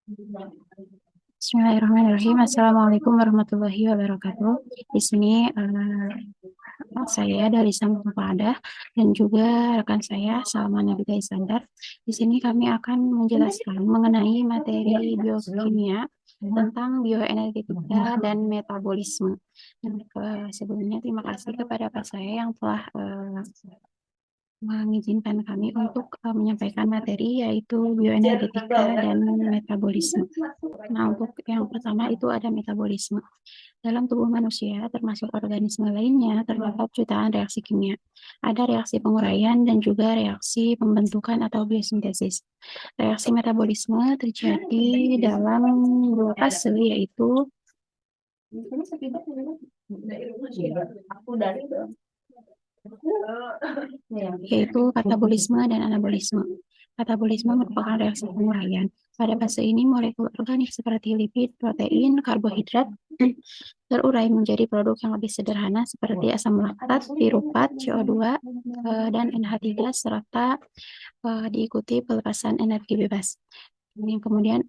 Bismillahirrahmanirrahim. Assalamualaikum warahmatullahi wabarakatuh. Di sini saya dari Sambung Padah dan juga rekan saya Salma Nabila Iskandar. Di sini kami akan menjelaskan mengenai materi biokimia tentang bioenergetika dan metabolisme. Dan, sebelumnya terima kasih kepada Pak saya yang telah mengizinkan kami untuk menyampaikan materi yaitu bioenergetika dan metabolisme. Nah, untuk yang pertama itu ada metabolisme. Dalam tubuh manusia, termasuk organisme lainnya, terdapat jutaan reaksi kimia. Ada reaksi penguraian dan juga reaksi pembentukan atau biosintesis. Reaksi metabolisme terjadi dalam dua fase, yaitu katabolisme dan anabolisme. Katabolisme merupakan reaksi penguraian. Pada fase ini, molekul organik seperti lipid, protein, karbohidrat terurai menjadi produk yang lebih sederhana seperti asam laktat, piruvat, CO2, dan NH3 serta diikuti pelepasan energi bebas. Yang kemudian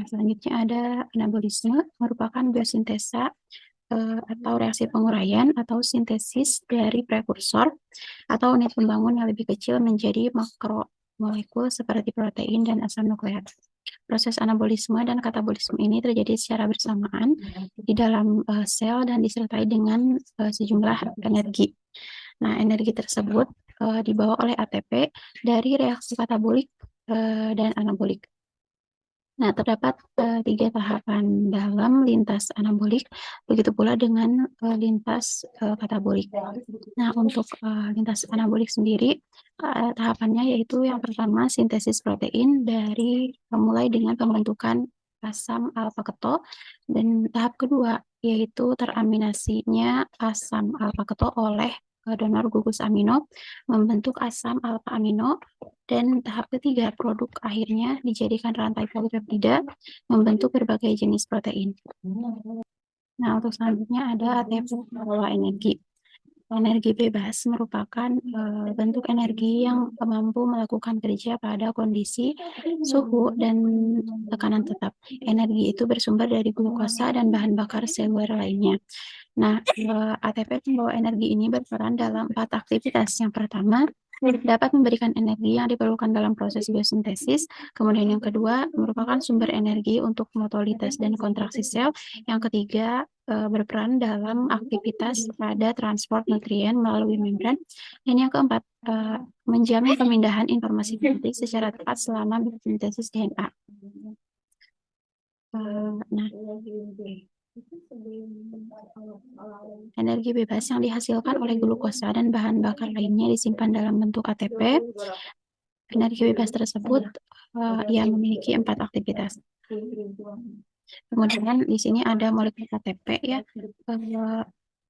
selanjutnya ada anabolisme, merupakan biosintesa atau reaksi penguraian atau sintesis dari prekursor atau unit pembangun yang lebih kecil menjadi makromolekul seperti protein dan asam nukleat. Proses anabolisme dan katabolisme ini terjadi secara bersamaan di dalam sel dan disertai dengan sejumlah energi. Nah, energi tersebut dibawa oleh ATP dari reaksi katabolik dan anabolik. Nah, terdapat tiga tahapan dalam lintas anabolik, begitu pula dengan lintas katabolik. Nah, untuk lintas anabolik sendiri, tahapannya yaitu yang pertama sintesis protein dari mulai dengan pembentukan asam alfa keto, dan tahap kedua yaitu teraminasinya asam alfa keto oleh donor gugus amino membentuk asam alfa amino. Dan tahap ketiga, produk akhirnya dijadikan rantai polipeptida membentuk berbagai jenis protein. Nah, untuk selanjutnya ada ATP pembawa energi. Energi bebas merupakan bentuk energi yang mampu melakukan kerja pada kondisi suhu dan tekanan tetap. Energi itu bersumber dari glukosa dan bahan bakar seluler lainnya. Nah, ATP pembawa energi ini berperan dalam 4 aktivitas. Yang pertama, dapat memberikan energi yang diperlukan dalam proses biosintesis. Kemudian yang kedua, merupakan sumber energi untuk fotolitas dan kontraksi sel. Yang ketiga, berperan dalam aktivitas pada transport nutrien melalui membran. Dan yang keempat, menjamin pemindahan informasi genetik secara tepat selama biosintesis DNA. Nah, energi bebas yang dihasilkan oleh glukosa dan bahan bakar lainnya disimpan dalam bentuk ATP. Energi bebas tersebut yang memiliki 4 aktivitas. Kemudian di sini ada molekul ATP ya,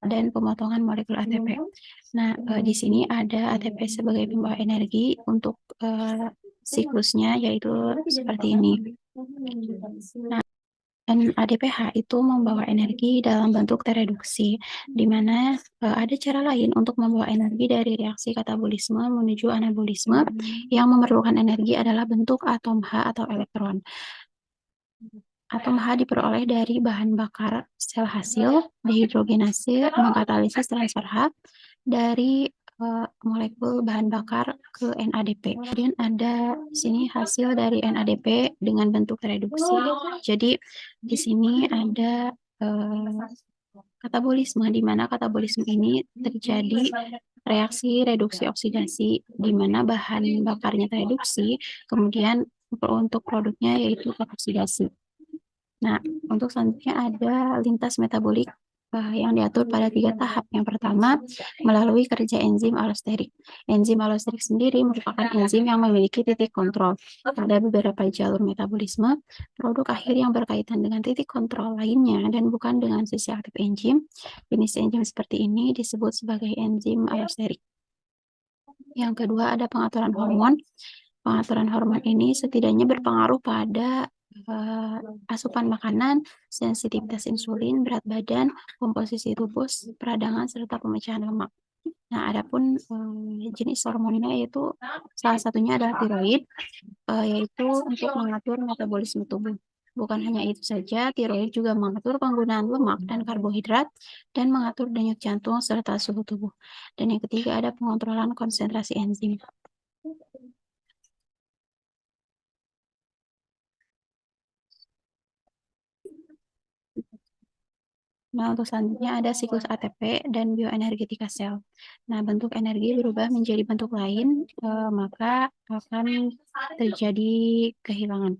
dan pemotongan molekul ATP. Nah, di sini ada ATP sebagai pembawa energi untuk siklusnya yaitu seperti ini. Nah, dan ADPH itu membawa energi dalam bentuk tereduksi, di mana ada cara lain untuk membawa energi dari reaksi katabolisme menuju anabolisme yang memerlukan energi adalah bentuk atom H atau elektron. Atom H diperoleh dari bahan bakar sel hasil, dihidrogenase, mengkatalisis transfer H dari molekul bahan bakar ke NADP. Kemudian ada di sini hasil dari NADP dengan bentuk reduksi. Jadi di sini ada katabolisme, di mana katabolisme ini terjadi reaksi reduksi oksidasi, di mana bahan bakarnya tereduksi, kemudian untuk produknya yaitu oksidasi. Nah, untuk selanjutnya ada lintas metabolik yang diatur pada 3 tahap. Yang pertama, melalui kerja enzim alosterik. Enzim alosterik sendiri merupakan enzim yang memiliki titik kontrol pada beberapa jalur metabolisme. Produk akhir yang berkaitan dengan titik kontrol lainnya dan bukan dengan sisi aktif enzim. Jenis enzim seperti ini disebut sebagai enzim alosterik. Yang kedua ada pengaturan hormon. Pengaturan hormon ini setidaknya berpengaruh pada asupan makanan, sensitivitas insulin, berat badan, komposisi tubuh, peradangan, serta pemecahan lemak. Nah, adapun jenis hormonnya yaitu salah satunya adalah tiroid, yaitu untuk mengatur metabolisme tubuh. Bukan hanya itu saja, tiroid juga mengatur penggunaan lemak dan karbohidrat dan mengatur denyut jantung serta suhu tubuh. Dan yang ketiga ada pengontrolan konsentrasi enzim. Nah, untuk selanjutnya ada siklus ATP dan bioenergetika sel. Nah, bentuk energi berubah menjadi bentuk lain, maka akan terjadi kehilangan.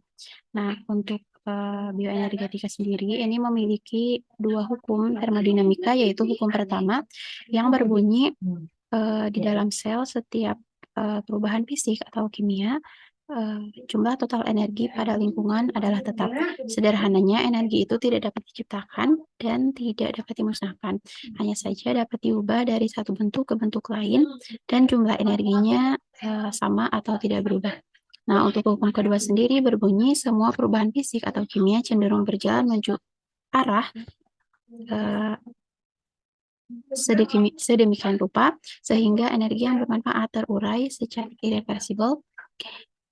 Nah, untuk bioenergetika sendiri ini memiliki dua hukum termodinamika, yaitu hukum pertama yang berbunyi di dalam sel setiap perubahan fisik atau kimia, jumlah total energi pada lingkungan adalah tetap. Sederhananya, energi itu tidak dapat diciptakan dan tidak dapat dimusnahkan. Hanya saja dapat diubah dari satu bentuk ke bentuk lain dan jumlah energinya sama atau tidak berubah. Nah, untuk hukum kedua sendiri berbunyi semua perubahan fisik atau kimia cenderung berjalan menuju arah sedemikian rupa sehingga energi yang bermanfaat terurai secara irreversibel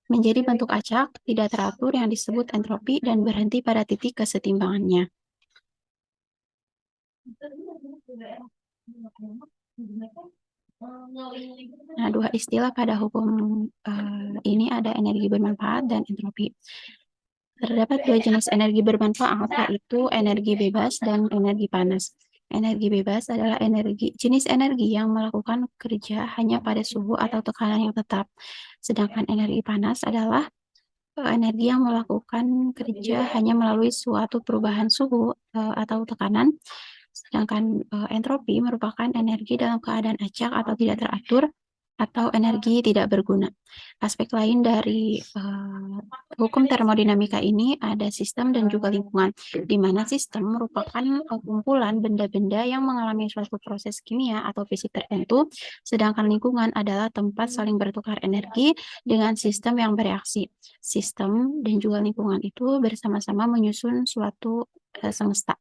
menjadi bentuk acak, tidak teratur yang disebut entropi dan berhenti pada titik kesetimbangannya. Nah, dua istilah pada hukum ini ada energi bermanfaat dan entropi. Terdapat dua jenis energi bermanfaat, yaitu energi bebas dan energi panas. Energi bebas adalah jenis energi yang melakukan kerja hanya pada suhu atau tekanan yang tetap. Sedangkan energi panas adalah energi yang melakukan kerja hanya melalui suatu perubahan suhu atau tekanan. Sedangkan entropi merupakan energi dalam keadaan acak atau tidak teratur atau energi tidak berguna. Aspek lain dari hukum termodinamika ini ada sistem dan juga lingkungan, di mana sistem merupakan kumpulan benda-benda yang mengalami suatu proses kimia atau fisik tertentu, sedangkan lingkungan adalah tempat saling bertukar energi dengan sistem yang bereaksi. Sistem dan juga lingkungan itu bersama-sama menyusun suatu semesta.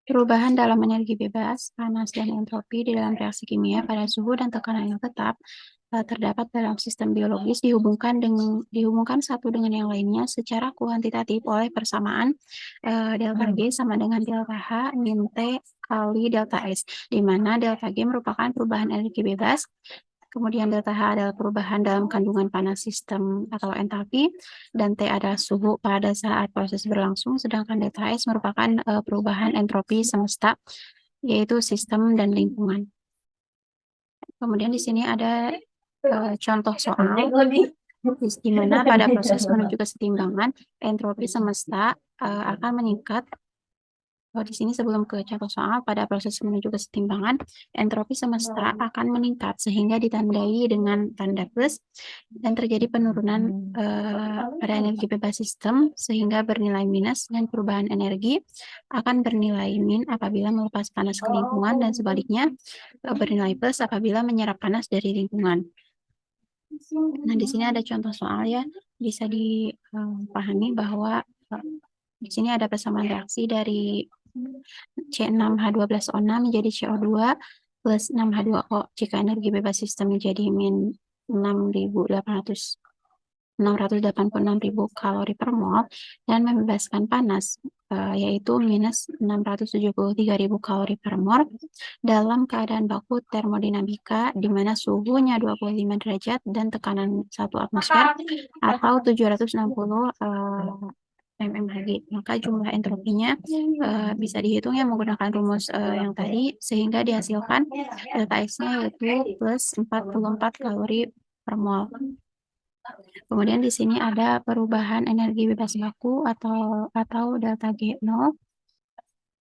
Perubahan dalam energi bebas, panas, dan entropi di dalam reaksi kimia pada suhu dan tekanan yang tetap terdapat dalam sistem biologis dihubungkan satu dengan yang lainnya secara kuantitatif oleh persamaan delta G sama dengan delta H min T kali delta S, di mana delta G merupakan perubahan energi bebas, kemudian delta H adalah perubahan dalam kandungan panas sistem atau entalpi, dan T adalah suhu pada saat proses berlangsung, sedangkan delta S merupakan perubahan entropi semesta, yaitu sistem dan lingkungan. Kemudian di sini ada contoh soal di mana pada proses menuju kesetimbangan, entropi semesta akan meningkat. Di sini sebelum ke contoh soal, pada proses menuju kesetimbangan, entropi semesta akan meningkat sehingga ditandai dengan tanda plus dan terjadi penurunan pada energi bebas sistem sehingga bernilai minus, dan perubahan energi akan bernilai min apabila melepas panas ke lingkungan dan sebaliknya bernilai plus apabila menyerap panas dari lingkungan. Nah, di sini ada contoh soal ya, bisa dipahami bahwa di sini ada persamaan reaksi dari C6H12O6 menjadi CO2 plus 6H2O jika energi bebas sistem menjadi min 686.000 kalori per mol dan membebaskan panas yaitu minus 673.000 kalori per mol dalam keadaan baku termodinamika di mana suhunya 25 derajat dan tekanan 1 atmosfer atau 760 mmHg. Maka jumlah entropinya bisa dihitung ya menggunakan rumus yang tadi, sehingga dihasilkan delta X-nya yaitu plus 44 kalori per mol. Kemudian di sini ada perubahan energi bebas baku atau delta G0.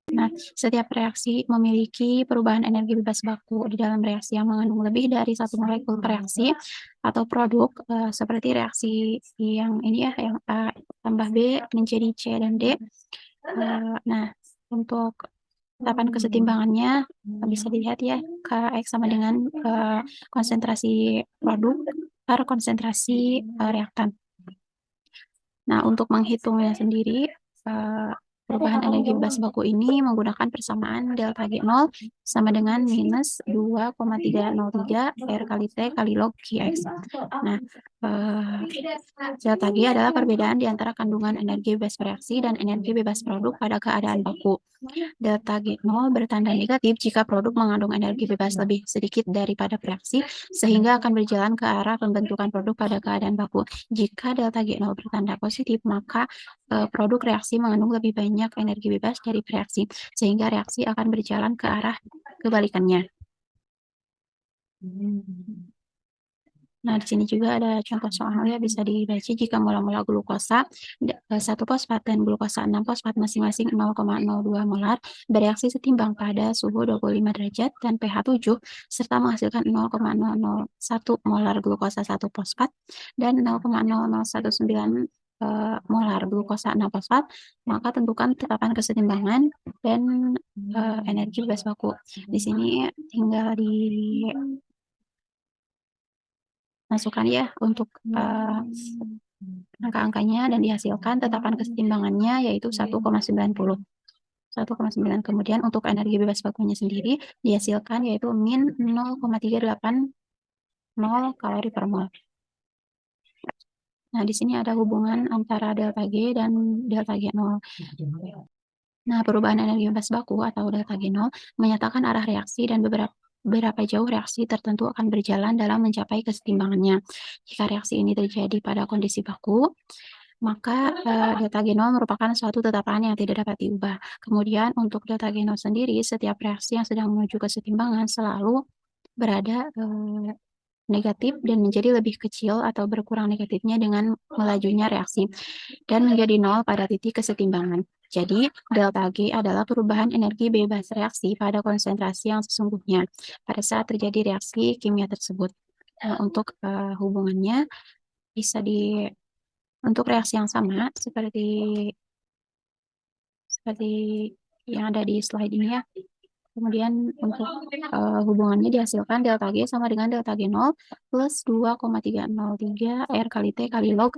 Nah, setiap reaksi memiliki perubahan energi bebas baku di dalam reaksi yang mengandung lebih dari satu molekul per reaksi atau produk, seperti reaksi yang ini ya, yang A tambah B menjadi C dan D. Nah, untuk tetapan kesetimbangannya bisa dilihat ya, Kx sama dengan konsentrasi produk per konsentrasi reaktan. Nah, untuk menghitungnya sendiri, Perubahan energi bebas baku ini menggunakan persamaan delta G0 sama dengan minus 2,303 R kali T kali log Qx. Nah, delta G adalah perbedaan di antara kandungan energi bebas reaksi dan energi bebas produk pada keadaan baku. Delta G0 bertanda negatif jika produk mengandung energi bebas lebih sedikit daripada reaksi, sehingga akan berjalan ke arah pembentukan produk pada keadaan baku. Jika delta G0 bertanda positif, maka produk reaksi mengandung lebih banyak energi bebas dari reaksi, sehingga reaksi akan berjalan ke arah kebalikannya. Nah, di sini juga ada contoh soalnya bisa dibaca jika mula-mula glukosa 1 fosfat dan glukosa 6 fosfat masing-masing 0,02 molar bereaksi setimbang pada suhu 25 derajat dan pH 7 serta menghasilkan 0,001 molar glukosa 1 fosfat dan 0,0019 molar glukosa 6 fosfat, maka tentukan tetapan kesetimbangan dan energi bebas baku. Di sini tinggal di masukkan ya untuk angka-angkanya dan dihasilkan tetapan kesetimbangannya yaitu 1,90. 1,9. Kemudian untuk energi bebas bakunya sendiri dihasilkan yaitu min 0,380 kalori per mol. Nah, di sini ada hubungan antara delta G dan delta G0. Nah, perubahan energi bebas baku atau delta G0 menyatakan arah reaksi dan berapa jauh reaksi tertentu akan berjalan dalam mencapai kesetimbangannya. Jika reaksi ini terjadi pada kondisi baku, maka delta G0 merupakan suatu tetapan yang tidak dapat diubah. Kemudian untuk delta G0 sendiri, setiap reaksi yang sedang menuju kesetimbangan selalu berada negatif dan menjadi lebih kecil atau berkurang negatifnya dengan melajunya reaksi dan menjadi nol pada titik kesetimbangan. Jadi, delta G adalah perubahan energi bebas reaksi pada konsentrasi yang sesungguhnya pada saat terjadi reaksi kimia tersebut. Untuk hubungannya bisa untuk reaksi yang sama seperti yang ada di slide ini ya. Kemudian untuk hubungannya dihasilkan delta G sama dengan delta G0 plus 2,303 R kali T kali log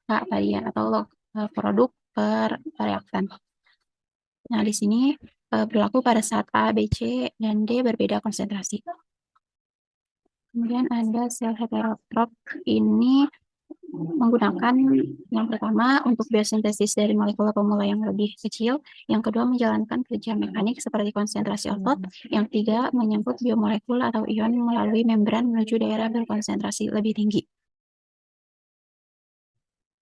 K tadi ya, atau log produk per reaktan. Nah, di sini berlaku pada saat A, B, C, dan D berbeda konsentrasi. Kemudian ada sel heterotrop ini menggunakan yang pertama untuk biosintesis dari molekul pemula yang lebih kecil, yang kedua menjalankan kerja mekanik seperti konsentrasi otot, yang ketiga menyangkut biomolekul atau ion melalui membran menuju daerah berkonsentrasi lebih tinggi.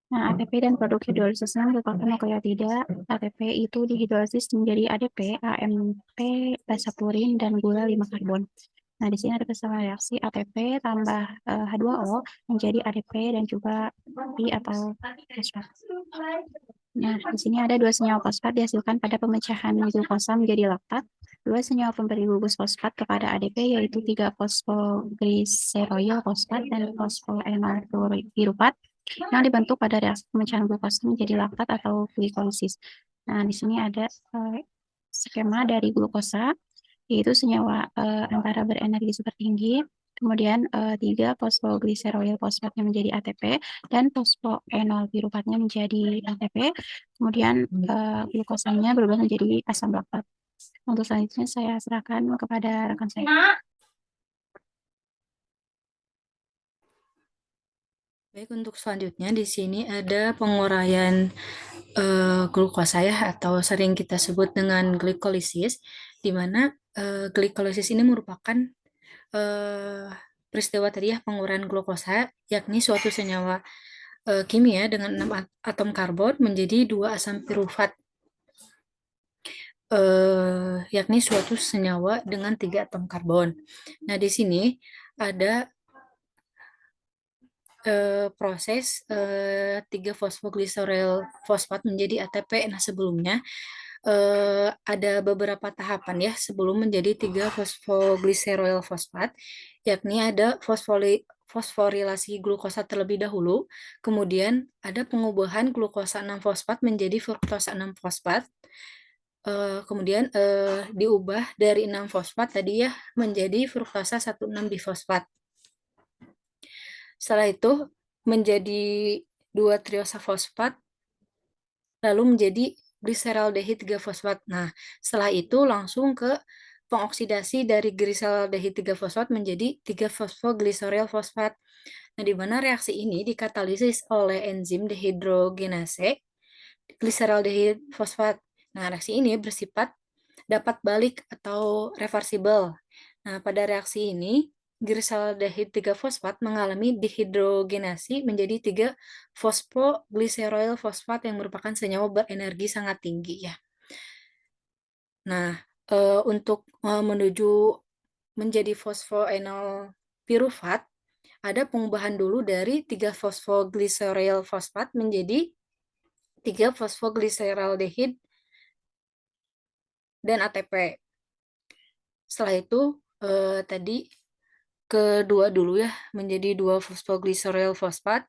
Nah, ATP dan produk hidrolisisnya merupakan nukleotida. ATP itu dihidrolisis menjadi ADP, AMP, basa purin, dan gula 5 karbon. Nah, di sini ada persamaan reaksi ATP tambah H2O menjadi ADP dan juga I atau fosfat. Nah, di sini ada 2 senyawa fosfat dihasilkan pada pemecahan glukosa menjadi laktat. 2 senyawa pemberi gugus fosfat kepada ADP yaitu 3 fosfogliseroil fosfat dan fosfoenol piruvat yang dibentuk pada reaksi pemecahan glukosa menjadi laktat atau glikolisis. Nah, di sini ada skema dari glukosa, yaitu senyawa antara berenergi super tinggi, kemudian 3 fosfogliseroil fosfatnya menjadi ATP, dan fosfoenol piruvatnya menjadi ATP, kemudian glukosanya berubah menjadi asam laktat. Untuk selanjutnya saya serahkan kepada rekan saya. Baik, untuk selanjutnya di sini ada penguraian glukosa ya, atau sering kita sebut dengan glikolisis, di mana glikolisis ini merupakan peristiwa tadi ya, penguraian glukosa, yakni suatu senyawa kimia dengan 6 atom karbon menjadi 2 asam piruvat, yakni suatu senyawa dengan 3 atom karbon. Nah, di sini ada proses 3 fosfogliserol fosfat menjadi ATP. Nah, sebelumnya ada beberapa tahapan ya sebelum menjadi 3 fosfogliserol fosfat, yakni ada fosforilasi glukosa terlebih dahulu, kemudian ada pengubahan glukosa 6 fosfat menjadi fruktosa 6 fosfat, kemudian diubah dari 6 fosfat tadi ya menjadi fruktosa 1,6 difosfat. Setelah itu menjadi 2 triosa fosfat lalu menjadi gliseraldehid 3 fosfat. Nah, setelah itu langsung ke pengoksidasi dari gliseraldehid 3 fosfat menjadi 3 fosfogliserol fosfat. Nah, di mana reaksi ini dikatalisis oleh enzim dehidrogenase gliseraldehid fosfat. Nah, reaksi ini bersifat dapat balik atau reversible. Nah, pada reaksi ini, gliseraldehid 3 fosfat mengalami dehidrogenasi menjadi 3 fosfogliseroil fosfat yang merupakan senyawa berenergi sangat tinggi ya. Nah, untuk menuju menjadi fosfoenol pirufat, ada pengubahan dulu dari 3 fosfogliseroil fosfat menjadi 3 fosfogliseraldehid dan ATP. Setelah itu tadi kedua dulu ya menjadi 2 fosfogliserol fosfat.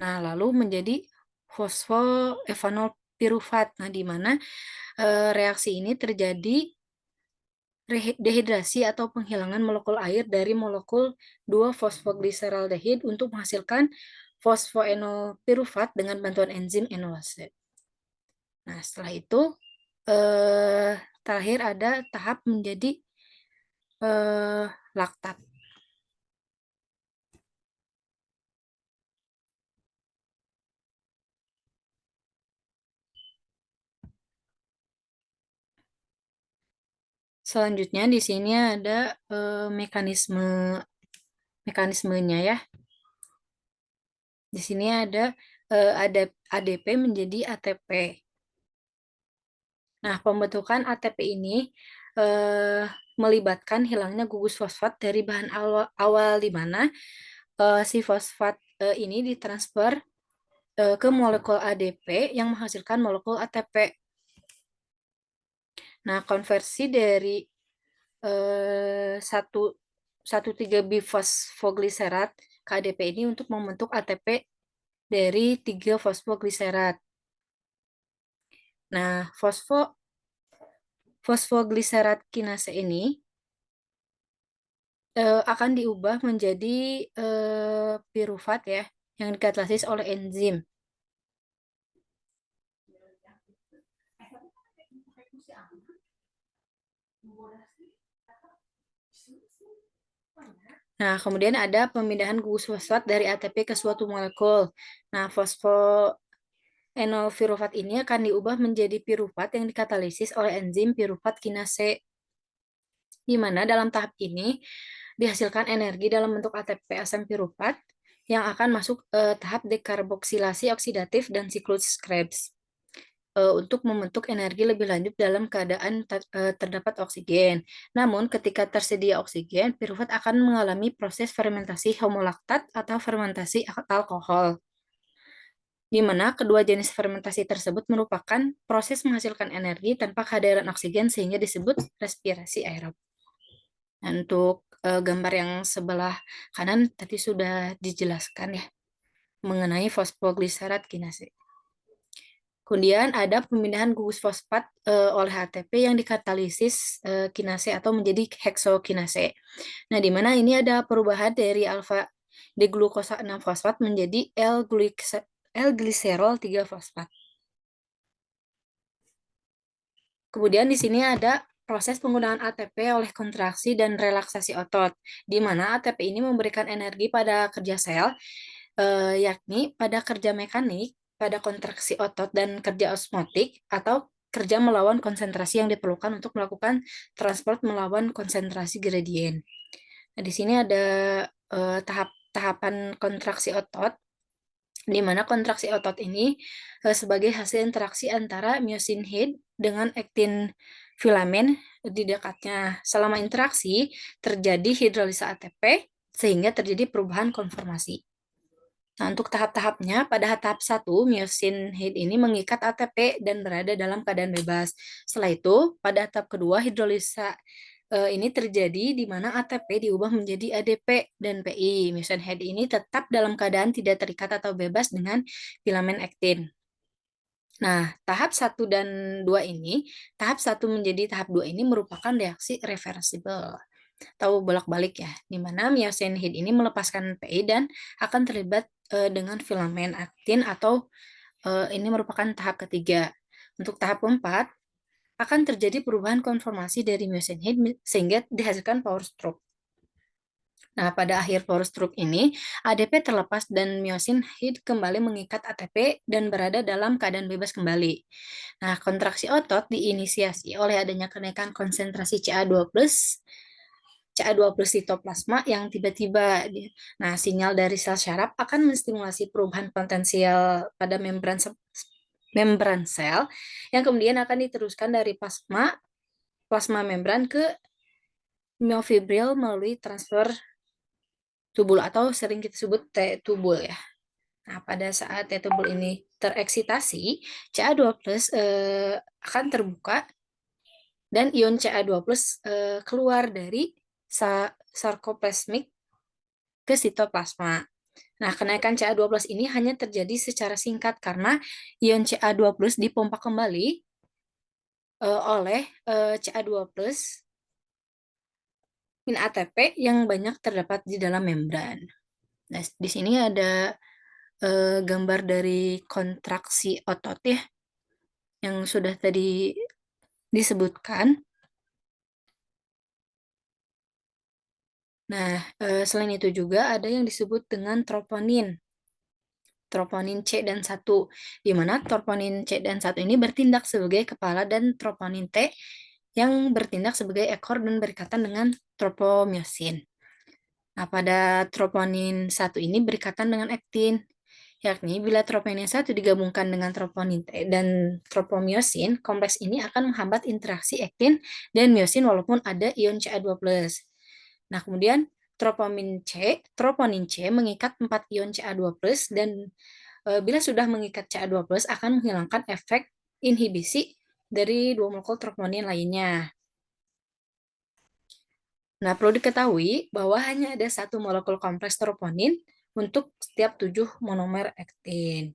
Nah, lalu menjadi fosfoevanol pirufat. Nah, di mana reaksi ini terjadi dehidrasi atau penghilangan molekul air dari molekul 2 fosfogliseraldehid untuk menghasilkan fosfoenol pirufat dengan bantuan enzim enolase. Nah, setelah itu terakhir ada tahap menjadi laktat. Selanjutnya di sini ada mekanismenya ya. Di sini ada ADP menjadi ATP. Nah, pembentukan ATP ini melibatkan hilangnya gugus fosfat dari bahan awal di mana si fosfat ini ditransfer ke molekul ADP yang menghasilkan molekul ATP. Nah, konversi dari 1,3 bifosfogliserat ke ADP ini untuk membentuk ATP dari 3 fosfogliserat. Nah, fosfogliserat kinase ini akan diubah menjadi pirufat ya, yang dikatalisis oleh enzim. Nah, kemudian ada pemindahan gugus fosfat dari ATP ke suatu molekul. Nah, fosfoenol pirufat ini akan diubah menjadi pirufat yang dikatalisis oleh enzim pirufat kinase, di mana dalam tahap ini dihasilkan energi dalam bentuk ATP asam pirufat yang akan masuk tahap dekarboksilasi oksidatif dan siklus Krebs untuk membentuk energi lebih lanjut dalam keadaan terdapat oksigen. Namun, ketika tersedia oksigen, pirufat akan mengalami proses fermentasi homolaktat atau fermentasi alkohol, di mana kedua jenis fermentasi tersebut merupakan proses menghasilkan energi tanpa kehadiran oksigen sehingga disebut respirasi aerob. Nah, untuk gambar yang sebelah kanan tadi sudah dijelaskan ya mengenai fosfogliserat kinase. Kemudian ada pemindahan gugus fosfat oleh ATP yang dikatalisis kinase atau menjadi heksokinase. Nah, di mana ini ada perubahan dari alfa deglukosa 6 fosfat menjadi L-gliserol 3 fosfat. Kemudian di sini ada proses penggunaan ATP oleh kontraksi dan relaksasi otot, di mana ATP ini memberikan energi pada kerja sel, yakni pada kerja mekanik, pada kontraksi otot dan kerja osmotik, atau kerja melawan konsentrasi yang diperlukan untuk melakukan transport melawan konsentrasi gradien. Nah, di sini ada tahapan kontraksi otot, di mana kontraksi otot ini sebagai hasil interaksi antara myosin head dengan aktin filamen di dekatnya. Selama interaksi, terjadi hidrolisa ATP, sehingga terjadi perubahan konformasi. Nah, untuk tahap-tahapnya, pada tahap 1, myosin head ini mengikat ATP dan berada dalam keadaan bebas. Setelah itu, pada tahap kedua, hidrolisa ini terjadi di mana ATP diubah menjadi ADP dan PI. Myosin head ini tetap dalam keadaan tidak terikat atau bebas dengan filamen aktin. Nah, tahap 1 dan 2 ini, tahap 1 menjadi tahap 2 ini merupakan reaksi reversible atau bolak-balik ya, di mana myosin head ini melepaskan PI dan akan terlibat dengan filamen aktin atau Ini merupakan tahap ketiga. Untuk tahap keempat, akan terjadi perubahan konformasi dari myosin head sehingga dihasilkan power stroke. Nah, pada akhir power stroke ini, ADP terlepas dan myosin head kembali mengikat ATP dan berada dalam keadaan bebas kembali. Nah, kontraksi otot diinisiasi oleh adanya kenaikan konsentrasi Ca2+ sitoplasma yang tiba-tiba. Nah, sinyal dari sel syaraf akan menstimulasi perubahan potensial pada membran sel yang kemudian akan diteruskan dari plasma membran ke myofibril melalui transfer tubul atau sering kita sebut T-tubul ya. Nah, pada saat T-tubul ini tereksitasi, Ca2+ akan terbuka dan ion Ca2+ keluar dari sarkoplasmik ke sitoplasma. Nah, kenaikan Ca2+ ini hanya terjadi secara singkat karena ion Ca2+ dipompa kembali oleh Ca2+ min ATP yang banyak terdapat di dalam membran. Nah, di sini ada gambar dari kontraksi otot ya, yang sudah tadi disebutkan. Nah, selain itu juga ada yang disebut dengan troponin C dan 1, di mana troponin C dan 1 ini bertindak sebagai kepala dan troponin T yang bertindak sebagai ekor dan berikatan dengan tropomyosin. Nah, pada troponin 1 ini berikatan dengan aktin, yakni bila troponin 1 digabungkan dengan troponin T dan tropomyosin, kompleks ini akan menghambat interaksi aktin dan myosin walaupun ada ion Ca2+. Nah, kemudian troponin C mengikat 4 ion Ca2+ dan bila sudah mengikat Ca2+ akan menghilangkan efek inhibisi dari 2 molekul troponin lainnya. Nah, perlu diketahui bahwa hanya ada satu molekul kompleks troponin untuk setiap 7 monomer aktin.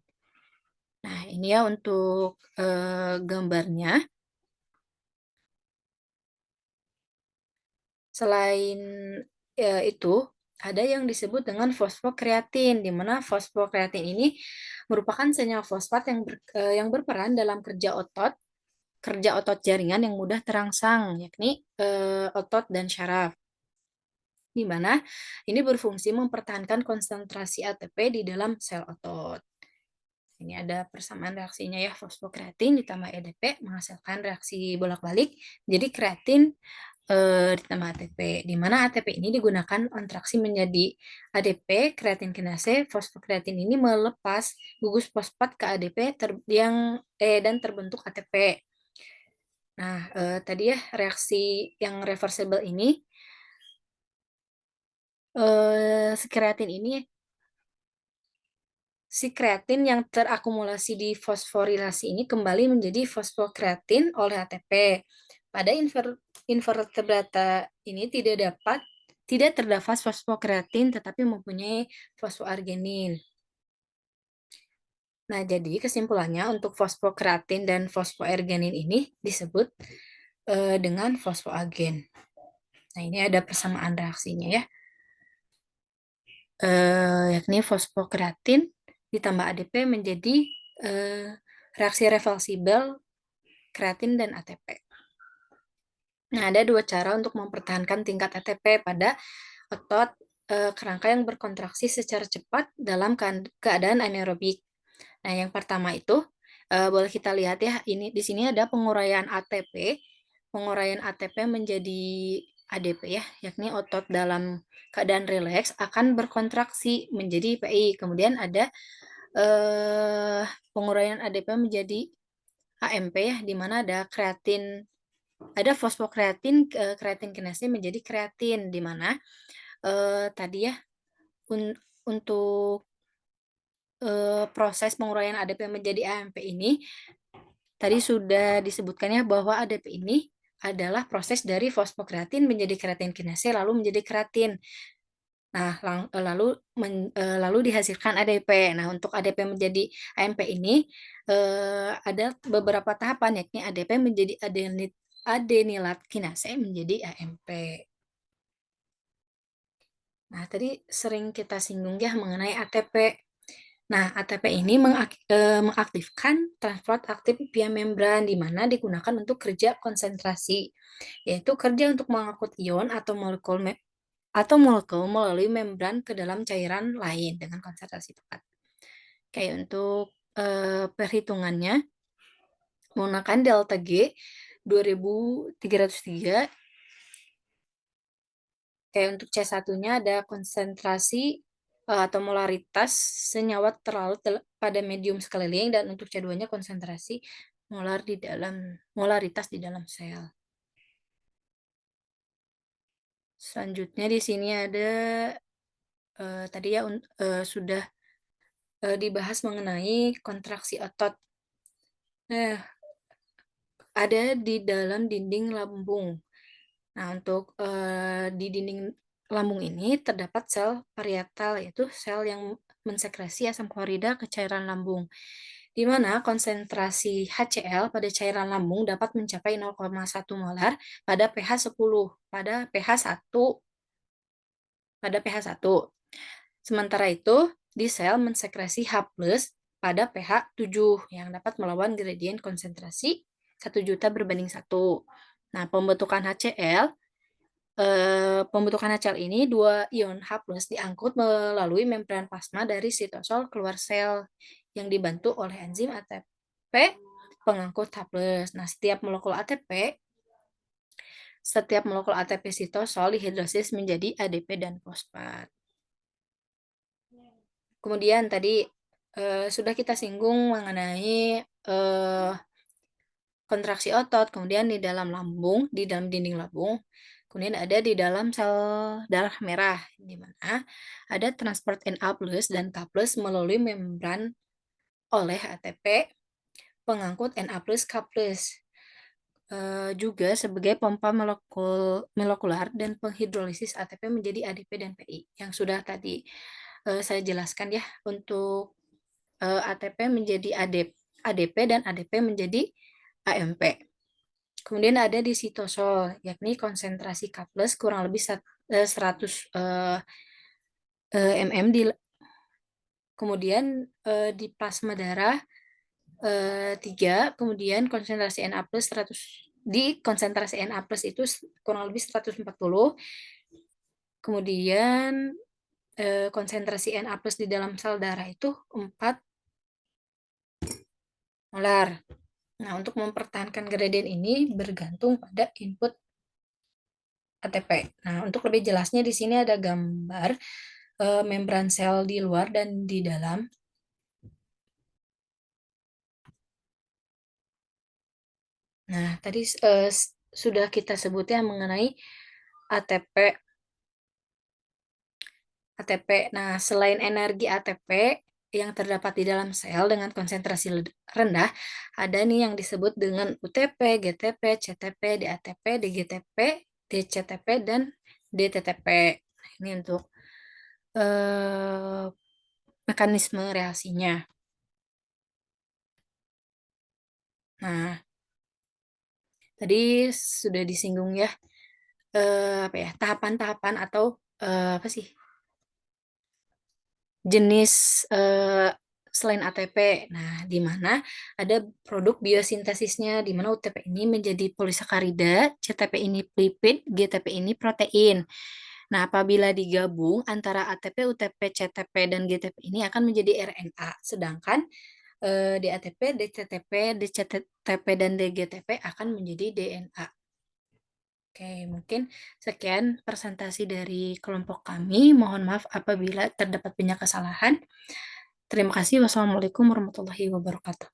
Nah, ini ya untuk gambarnya. Selain itu, ada yang disebut dengan fosfokreatin, di mana fosfokreatin ini merupakan senyawa fosfat yang berperan dalam kerja otot jaringan yang mudah terangsang, yakni otot dan syaraf, di mana ini berfungsi mempertahankan konsentrasi ATP di dalam sel otot. Ini ada persamaan reaksinya ya, fosfokreatin ditambah EDP menghasilkan reaksi bolak-balik, jadi kreatin ditambah ATP, di mana ATP ini digunakan kontraksi menjadi ADP, kreatin kinase, fosfokreatin ini melepas gugus fosfat ke ADP dan terbentuk ATP. Nah, tadi ya reaksi yang reversible ini, si kreatin yang terakumulasi di fosforilasi ini kembali menjadi fosfokreatin oleh ATP. Pada invertebrata ini tidak terdapat fosfokreatin tetapi mempunyai fosfoargenin. Nah, jadi kesimpulannya untuk fosfokreatin dan fosfoargenin ini disebut dengan fosfoagen. Nah, ini ada persamaan reaksinya ya. Yakni fosfokreatin ditambah ADP menjadi reaksi reversibel kreatin dan ATP. Nah, ada dua cara untuk mempertahankan tingkat ATP pada otot kerangka yang berkontraksi secara cepat dalam keadaan anaerobik. Nah, yang pertama itu boleh kita lihat ya, ini di sini ada penguraian ATP. Penguraian ATP menjadi ADP ya, yakni otot dalam keadaan rileks akan berkontraksi menjadi PI. Kemudian ada penguraian ADP menjadi AMP ya, di mana ada fosfokreatin, kreatin kinase menjadi kreatin, di mana tadi ya untuk proses penguraian ADP menjadi AMP ini tadi sudah disebutkan ya bahwa ADP ini adalah proses dari fosfokreatin menjadi kreatin kinase lalu menjadi kreatin. Nah, lalu dihasilkan ADP. Nah, untuk ADP menjadi AMP ini ada beberapa tahapan, yakni ADP menjadi adenilat kinase menjadi AMP. Nah, tadi sering kita singgung ya mengenai ATP. Nah, ATP ini mengaktifkan transport aktif via membran, di mana digunakan untuk kerja konsentrasi, yaitu kerja untuk mengangkut ion atau molekul melalui membran ke dalam cairan lain dengan konsentrasi tepat. Kayak untuk perhitungannya menggunakan delta G 2303. Kayak untuk C1-nya ada konsentrasi atau molaritas senyawa terlarut pada medium sekeliling, dan untuk C2-nya konsentrasi molaritas di dalam sel. Selanjutnya di sini ada tadi ya sudah dibahas mengenai kontraksi otot. Nah, ada di dalam dinding lambung. Nah, untuk di dinding lambung ini terdapat sel parietal, yaitu sel yang mensekresi asam klorida ke cairan lambung, di mana konsentrasi HCl pada cairan lambung dapat mencapai 0,1 molar pada pH 10, pada pH 1. Sementara itu, di sel mensekresi H+ pada pH 7 yang dapat melawan gradien konsentrasi 1 juta berbanding 1. Nah, pembentukan HCl ini, 2 ion H+ diangkut melalui membran plasma dari sitosol keluar sel yang dibantu oleh enzim ATP pengangkut H+. Nah, setiap molekul ATP sitosol dihidrosis menjadi ADP dan fosfat. Kemudian tadi sudah kita singgung mengenai kontraksi otot, kemudian di dalam lambung, di dalam dinding lambung, kemudian ada di dalam sel darah merah, di mana ada transport Na+ dan K+ melalui membran oleh ATP pengangkut Na+, K+. Juga sebagai pompa molekular dan penghidrolisis ATP menjadi ADP dan PI, yang sudah tadi saya jelaskan ya, untuk ATP menjadi ADP dan ADP menjadi AMP. Kemudian ada di sitosol, yakni konsentrasi K+ kurang lebih 100 mm. Kemudian di plasma darah 3, kemudian konsentrasi Na+ konsentrasi Na+ itu kurang lebih 140. Kemudian konsentrasi Na+ di dalam sel darah itu 4 molar. Nah, untuk mempertahankan gradien ini bergantung pada input ATP. Nah, untuk lebih jelasnya di sini ada gambar membran sel di luar dan di dalam. Nah, tadi sudah kita sebutnya mengenai ATP. Nah, selain energi ATP yang terdapat di dalam sel dengan konsentrasi rendah, ada nih yang disebut dengan UTP, GTP, CTP, DATP, DGTP, DCTP, dan DTTP. Ini untuk mekanisme reaksinya. Nah, tadi sudah disinggung ya, tahapan-tahapan atau apa sih, jenis selain ATP. Nah, di mana ada produk biosintesisnya, di mana UTP ini menjadi polisakarida, CTP ini lipid, GTP ini protein. Nah, apabila digabung antara ATP, UTP, CTP, dan GTP ini akan menjadi RNA. Sedangkan DATP, DCTP, DCTP, dan DGTP akan menjadi DNA. Oke, mungkin sekian presentasi dari kelompok kami. Mohon maaf apabila terdapat banyak kesalahan. Terima kasih. Wassalamualaikum warahmatullahi wabarakatuh.